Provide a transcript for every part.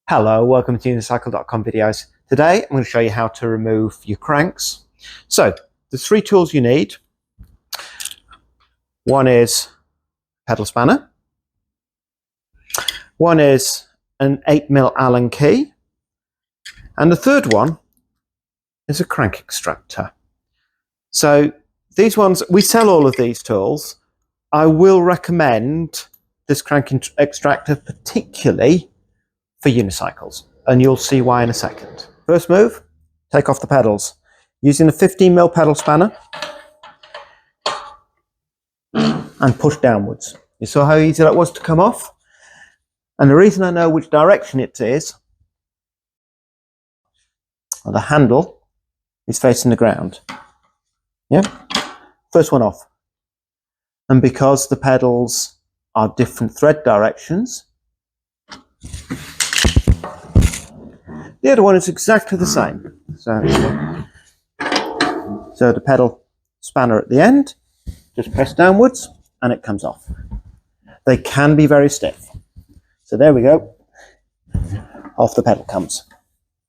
Hello, welcome to Unicycle.com videos. Today I'm going to show you how to remove your cranks. So there's three tools you need. One is pedal spanner. One is an 8mm Allen key. And the third one is a crank extractor. So these ones, we sell all of these tools. I will recommend this crank extractor particularly for unicycles, and you'll see why in a second. First move, take off the pedals. Using a 15mm pedal spanner and push downwards. You saw how easy that was to come off? And the reason I know which direction it is, the handle is facing the ground. Yeah? First one off. And because the pedals are different thread directions, the other one is exactly the same. So the pedal spanner at the end, just press downwards and it comes off. They can be very stiff. So there we go. Off the pedal comes.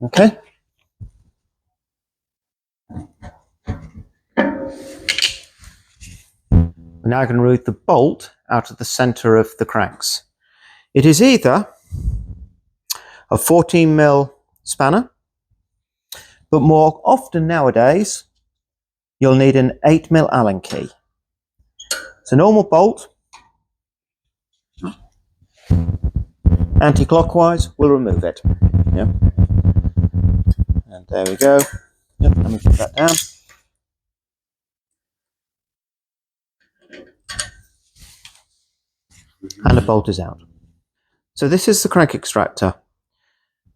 Okay. We're now going to remove the bolt out of the center of the cranks. It is either a 14mm spanner, but more often nowadays you'll need an 8mm Allen key. It's a normal bolt, anti-clockwise will remove it. Yep. And there we go. Yep, let me put that down. And the bolt is out. So this is the crank extractor.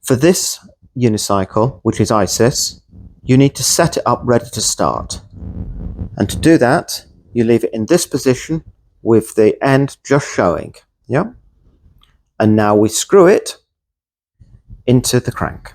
For this unicycle, which is ISIS, you need to set it up ready to start. And to do that, you leave it in this position with the end just showing. Yeah. And now we screw it into the crank.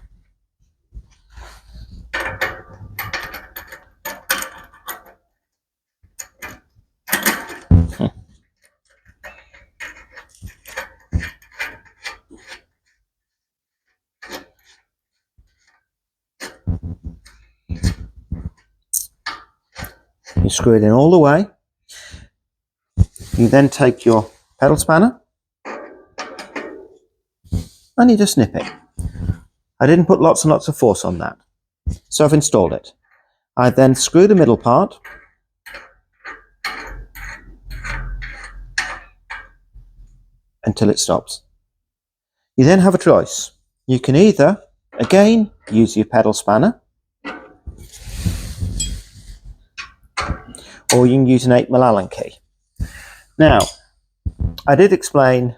You screw it in all the way. You then take your pedal spanner and you just snip it. I didn't put lots and lots of force on that, so I've installed it. I then screw the middle part until it stops. You then have a choice. You can either, again, use your pedal spanner, or you can use an 8mm Allen key. Now, I did explain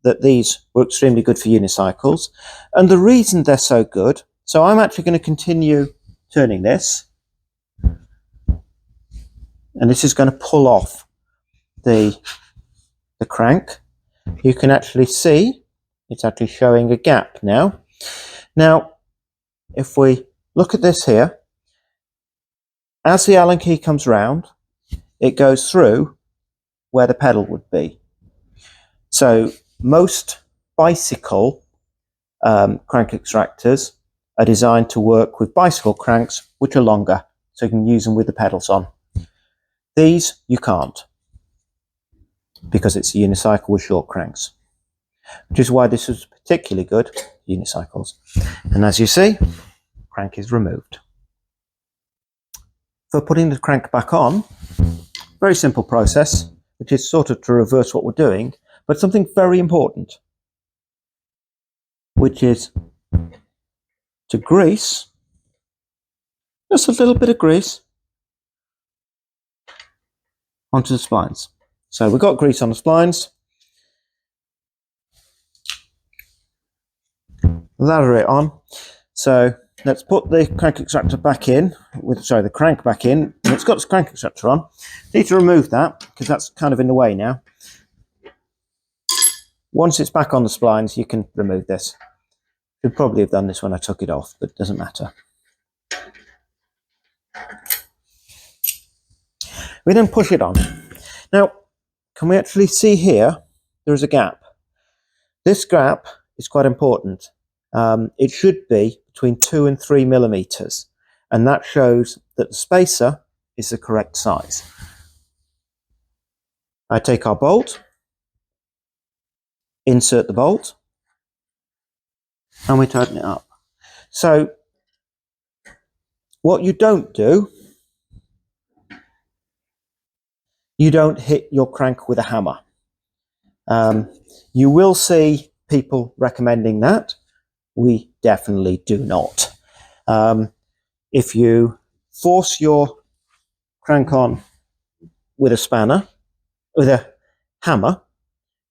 that these were extremely good for unicycles, and the reason they're so good, so I'm actually going to continue turning this, and this is going to pull off the crank. You can actually see it's actually showing a gap now. Now, if we look at this here, as the Allen key comes round, it goes through where the pedal would be. So most bicycle crank extractors are designed to work with bicycle cranks which are longer, so you can use them with the pedals on. These you can't, because it's a unicycle with short cranks, which is why this is particularly good for unicycles. And as you see, crank is removed. For putting the crank back on, very simple process, which is sort of to reverse what we're doing, but something very important, which is to grease, just a little bit of grease onto the splines. So we've got grease on the splines, lather it on. So let's put the crank extractor back in, the crank back in, and it's got its crank extractor on. Need to remove that because that's kind of in the way now. Once it's back on the splines, you can remove this. Should probably have done this when I took it off, but it doesn't matter. We then push it on. Now, can we actually see here, there is a gap. This gap is quite important. it should be between 2 and 3 millimeters, and that shows that the spacer is the correct size. I take our bolt, insert the bolt, and we tighten it up. So what you don't do, you don't hit your crank with a hammer. You will see people recommending that. We definitely do not. If you force your crank on with a spanner, with a hammer,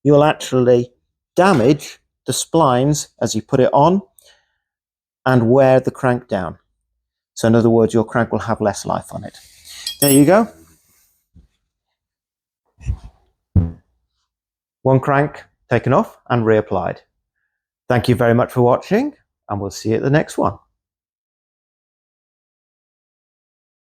you'll actually damage the splines as you put it on and wear the crank down. So in other words, your crank will have less life on it. There you go. One crank taken off and reapplied. Thank you very much for watching, and we'll see you at the next one.